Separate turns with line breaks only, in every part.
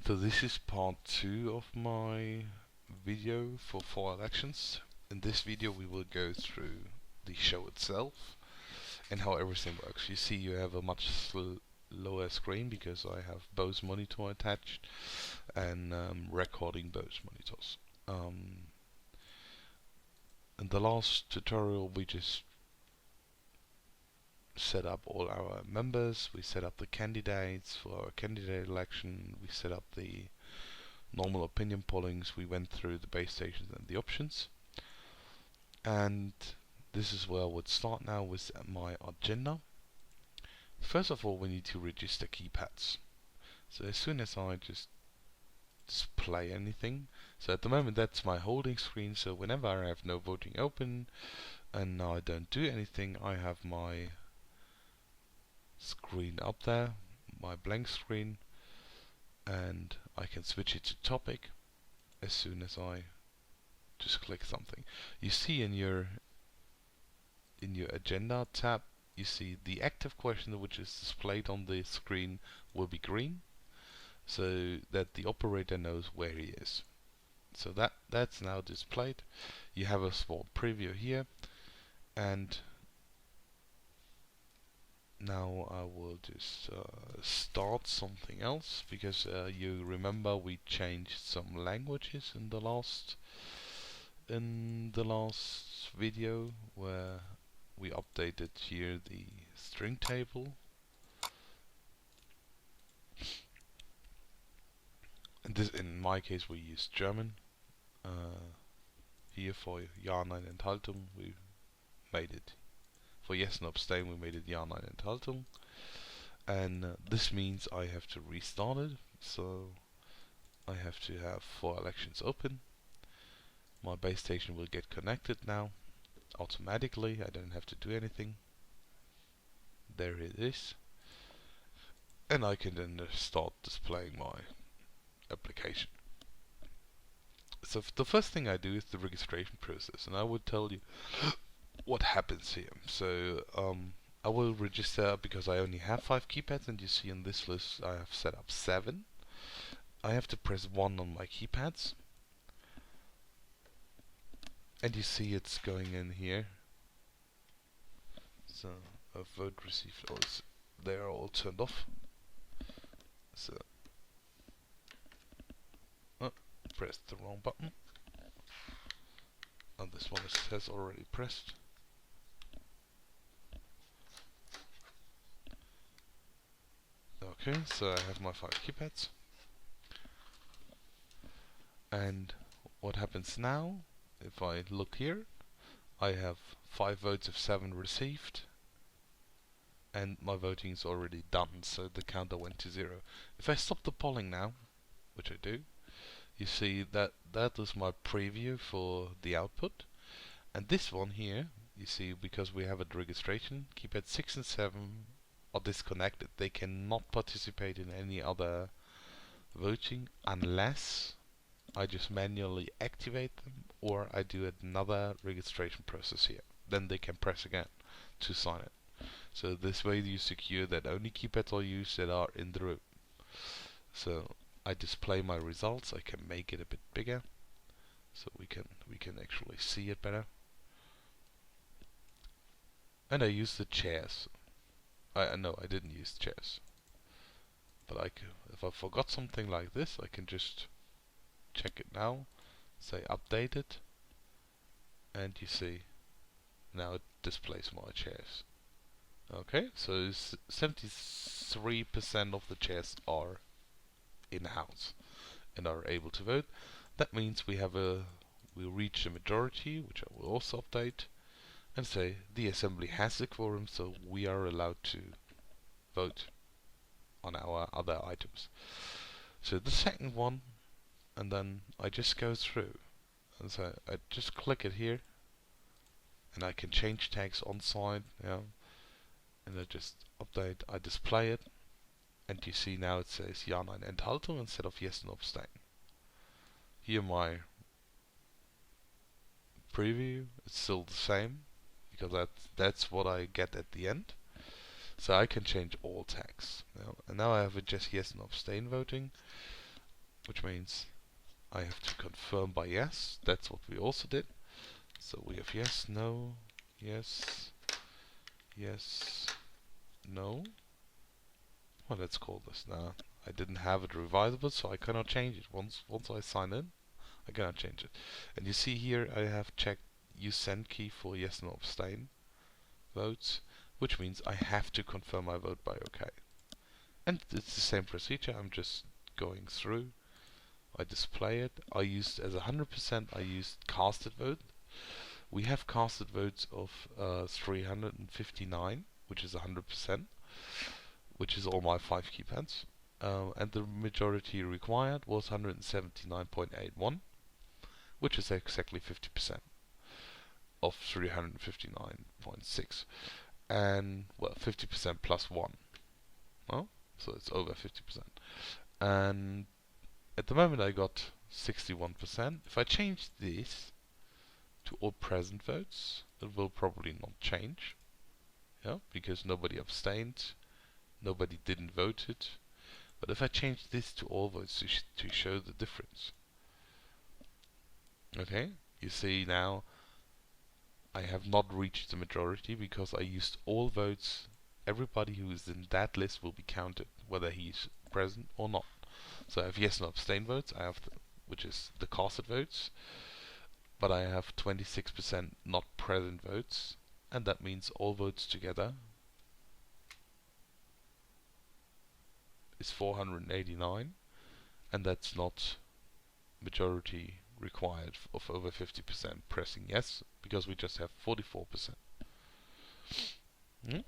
So this is part 2 of my video for 4elections. In this video we will go through the show itself and how everything works. You see you have a much lower screen because I have both monitor attached and recording both monitors. In the last tutorial we just set up all our members, we set up the candidates for our candidate election, we set up the normal opinion pollings, we went through the base stations and the options. And this is where I would start now with my agenda. First of all, we need to register keypads. So as soon as I just display anything, so at the moment that's my holding screen, so whenever I have no voting open and I don't do anything, I have my screen up there, my blank screen, and I can switch it to topic as soon as I just click something. You see in your agenda tab, you see the active question which is displayed on the screen will be green, so that the operator knows where he is. So that's now displayed. You have a small preview here, and now I will just start something else, because you remember we changed some languages in the last video, where we updated here the string table. And this, in my case, we use German. Here for Ja, Nein, Enthaltung, we made it. For yes and abstain, we made it Ja, Nein, Enthaltung. And this means I have to restart it. So I have to have 4elections open. My base station will get connected now automatically. I don't have to do anything. There it is. And I can then start displaying my application. So the first thing I do is the registration process, and I would tell you what happens here. So I will register because I only have 5 keypads, and you see in this list I have set up 7. I have to press 1 on my keypads, and you see it's going in here. So a vote received, they are all turned off. So pressed the wrong button, and this one has already pressed. Okay, so I have my 5 keypads, and what happens now, if I look here, I have 5 votes of 7 received, and my voting is already done, so the counter went to 0. If I stop the polling now, which I do, you see that that is my preview for the output. And this one here, you see, because we have a registration, keypad 6 and 7 are disconnected. They cannot participate in any other voting unless I just manually activate them or I do another registration process here. Then they can press again to sign it. So this way you secure that only keypads are used that are in the room. So I display my results. I can make it a bit bigger so we can actually see it better. And I use the chairs. No, I didn't use chairs. But if I forgot something like this, I can just check it now, say update it, and you see now it displays my chairs. Okay, so 73% of the chairs are in-house and are able to vote. That means we reach a majority, which I will also update, and say the assembly has the quorum, so we are allowed to vote on our other items. So the second one, and then I just go through, and so I just click it here, and I can change tags on site, and I just update, I display it, and you see now it says Ja, Nein, Enthaltung instead of yes and abstain. Here my preview is still the same, because that's what I get at the end. So I can change all tags. And now I have just yes and abstain voting. which means I have to confirm by yes. That's what we also did. So we have yes, no, yes, yes, no. Well, let's call this now. I didn't have it revisable, so I cannot change it. Once I sign in, I cannot change it. And you see here, I have checked use send key for yes, no, abstain votes, which means I have to confirm my vote by OK. And it's the same procedure. I'm just going through. I display it. I used as 100%. I used casted vote. We have casted votes of 359, which is 100%, which is all my 5 keypads. And the majority required was 179.81, which is exactly 50% of 359.6. And, well, 50% plus 1. Well, so it's over 50%. And at the moment I got 61%. If I change this to all present votes, it will probably not change. Yeah, because nobody abstained, nobody didn't vote it. But if I change this to all votes to show the difference, okay, you see now I have not reached the majority because I used all votes. Everybody who is in that list will be counted, whether he's present or not. So I have yes and abstain votes, I have which is the casted votes, but I have 26% not present votes, and that means all votes together is 489, and that's not majority required of over 50% pressing yes, because we just have 44%. Hmm?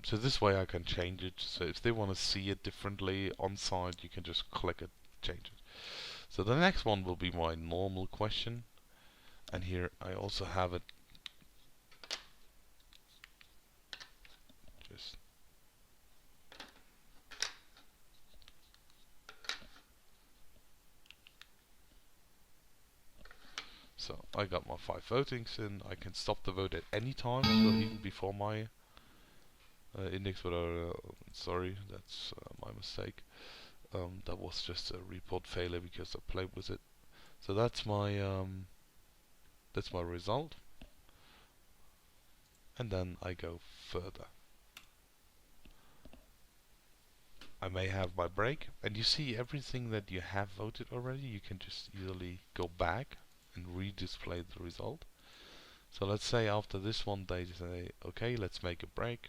So this way I can change it. So if they want to see it differently on site, you can just click it, change it. So the next one will be my normal question, and here I also have it just so I got my 5 votings in. I can stop the vote at any time, so even before my index, but sorry, that's my mistake. That was just a report failure because I played with it. So that's my result, and then I go further. I may have my break, and you see everything that you have voted already. You can just easily go back and re-display the result. So let's say after this one they say, okay, let's make a break.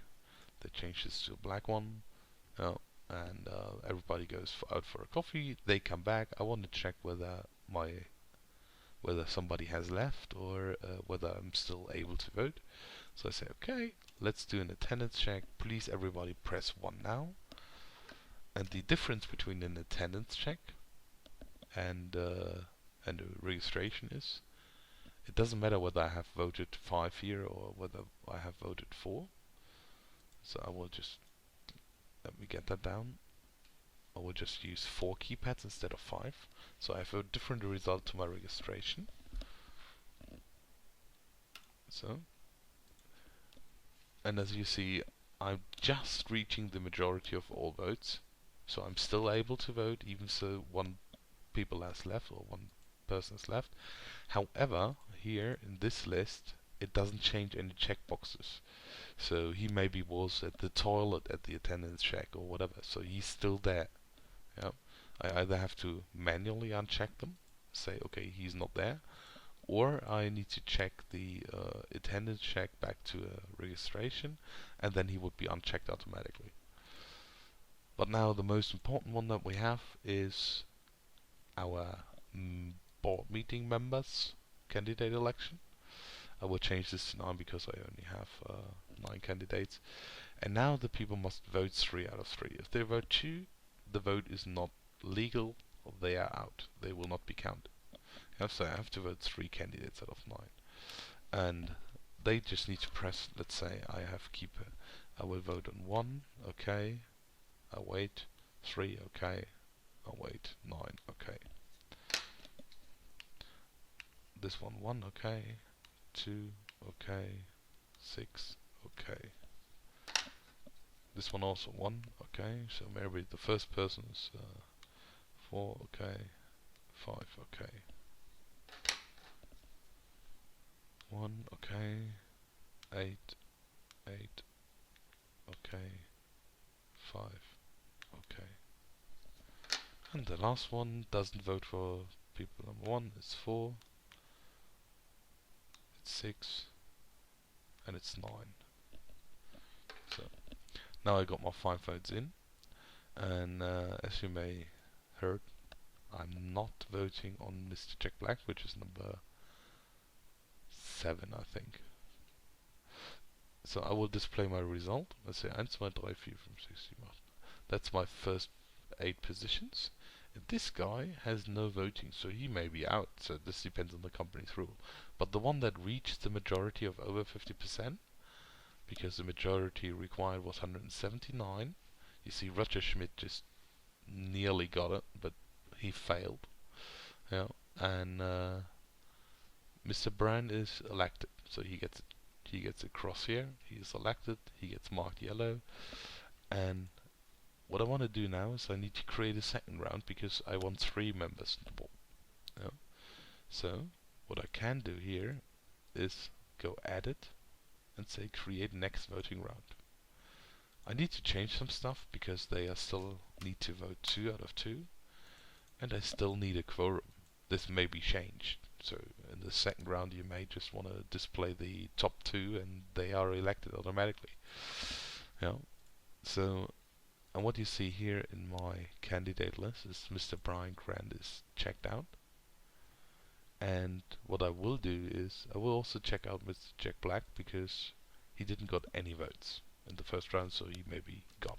They change this to a black one, and everybody goes out for a coffee. They come back. I want to check whether somebody has left or whether I'm still able to vote. So I say, okay, let's do an attendance check. Please, everybody, press 1 now. And the difference between an attendance check and a registration is, it doesn't matter whether I have voted 5 here or whether I have voted 4. So I will just, let me get that down. I will just use 4 keypads instead of 5. So I have a different result to my registration. So, and as you see, I'm just reaching the majority of all votes. So I'm still able to vote, even so one people has left or one person has left. However, here in this list, it doesn't change any checkboxes. So he maybe was at the toilet at the attendance check or whatever. So he's still there. Yeah. I either have to manually uncheck them, say okay he's not there, or I need to check the attendance check back to registration, and then he would be unchecked automatically. But now the most important one that we have is our board meeting members candidate election. I will change this to 9 because I only have 9 candidates. And now the people must vote 3 out of 3. If they vote 2, the vote is not legal, or they are out. They will not be counted. Yeah, so I have to vote 3 candidates out of 9. And they just need to press, let's say I have keeper. I will vote on 1, okay. I wait, 3, okay. I wait, 9, okay. This one, 1, okay. 2, okay. 6, okay. This one also 1, okay. So maybe the first person is 4, okay. 5, okay. 1, okay. 8, 8, okay. 5, okay. And the last one doesn't vote for people number 1. It's 4, it's 6, and it's 9. So now I got my 5 votes in, and as you may heard, I'm not voting on Mr. Jack Black, which is number 7, I think. So I will display my result. Let's say 1, 2, 3, 4, 5, 6, 7, 8. That's my first 8 positions. And this guy has no voting, so he may be out. So this depends on the company's rule. But the one that reached the majority of over 50%, because the majority required was 179. You see, Roger Schmidt just nearly got it, but he failed. Yeah, and Mr. Brand is elected, so he gets a cross here. He is elected. He gets marked yellow. And what I want to do now is I need to create a second round because I want 3 members on the board. Yeah. So what I can do here is go edit and say create next voting round. I need to change some stuff because they are still need to vote 2 out of 2, and I still need a quorum. This may be changed. So in the second round you may just want to display the top 2 and they are elected automatically. Yeah. So, and what you see here in my candidate list is Mr. Brian Grant is checked out. And what I will do is I will also check out Mr. Jack Black because he didn't got any votes in the first round, so he may be gone.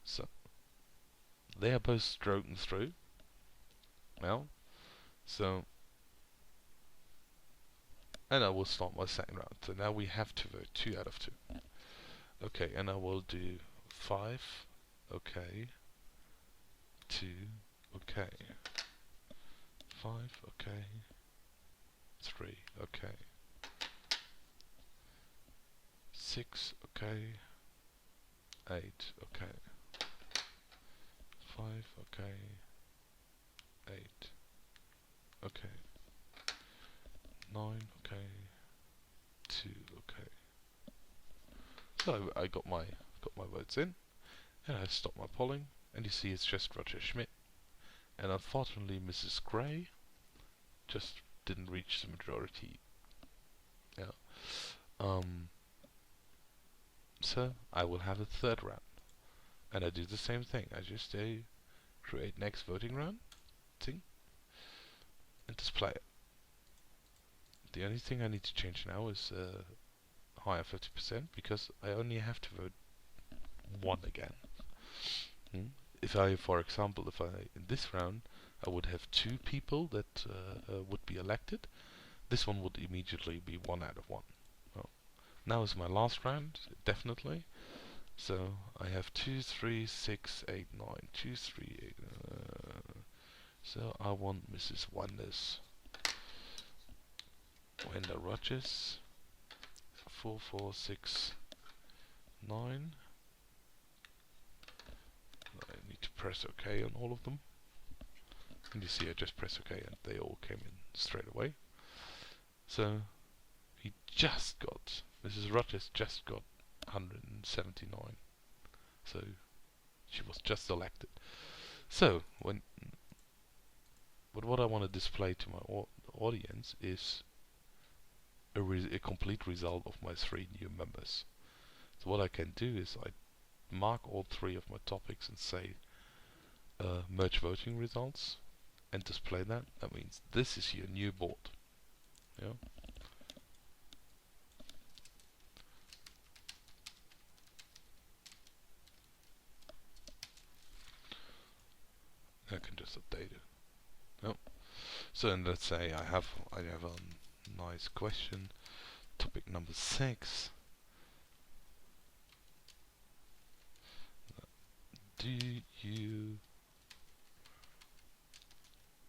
So they are both stroken through. Well, so, and I will start my second round. So now we have to vote 2 out of 2. Okay, and I will do 5, okay, 2, okay, 5, okay, 3, okay, 6, okay, 8, okay, 5, okay, 8, okay, 9, okay, 2, okay. So I got my votes in, and I stopped my polling, and you see it's just Roger Schmidt, and unfortunately Mrs. Gray just didn't reach the majority. Yeah. So I will have a third round, and I do the same thing. I just create next voting round, thing, and display it. The only thing I need to change now is higher 50% because I only have to vote 1 again. If I, for example, in this round I would have 2 people that would be elected, this one would immediately be 1 out of 1. Well, now is my last round, definitely. So I have 2, 3, 6, 8, 9, 2, 3, 8. So I want Mrs. Wanda Rogers. 4, 4, 6, 9. I need to press OK on all of them. And you see I just press OK and they all came in straight away. So he just got, Mrs. Rogers just got 179. So she was just elected. So what I want to display to my audience is a complete result of my 3 new members. So what I can do is I mark all 3 of my topics and say merge voting results and display that. That means this is your new board. Yeah. I can just update it. Yep. So then let's say I have a nice question. Topic number 6.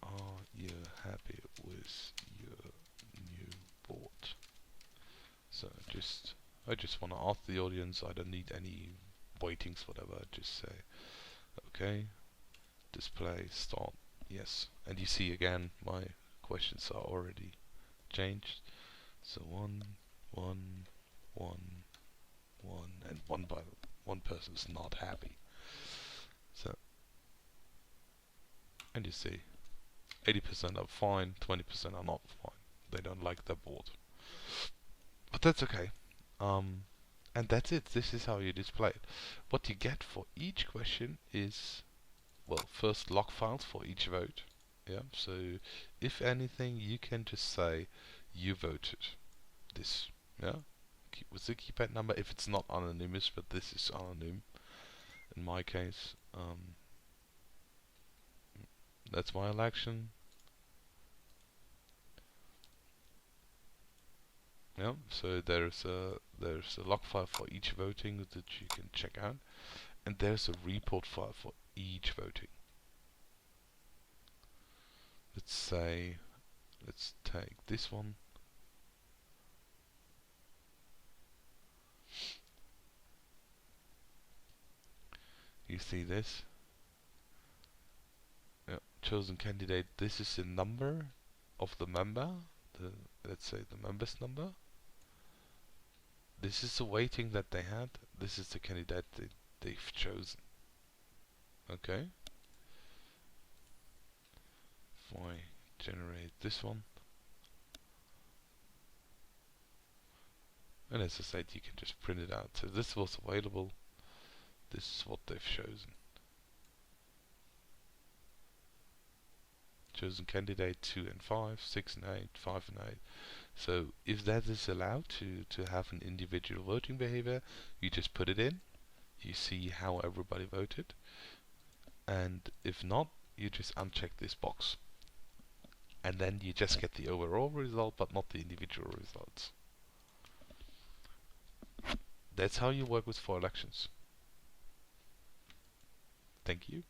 Are you happy with your new board? So I just want to ask the audience. I don't need any waitings, whatever. I just say okay, display start. Yes, and you see again my questions are already changed. So one, one, one, one, and one person's not happy. So, and you see 80% are fine, 20% are not fine. They don't like their board. But that's okay. Um, and that's it. This is how you display it. What you get for each question is, well, first log files for each vote. Yeah, so if anything, you can just say you voted this. Yeah, with the keypad number if it's not anonymous, but this is anonym in my case. That's my election. Yeah, so there's a log file for each voting that you can check out, and there's a report file for each voting. Let's take this one. You see this? Yeah, chosen candidate. This is the number of the member. Let's say the member's number. This is the weighting that they had. This is the candidate they've chosen. Okay. If I generate this one, and as I said, you can just print it out. So this was available. This is what they've chosen. Chosen candidate 2 and 5, 6 and 8, 5 and 8. So if that is allowed to have an individual voting behavior, you just put it in. You see how everybody voted. And if not, you just uncheck this box. And then you just get the overall result, but not the individual results. That's how you work with 4elections. Thank you.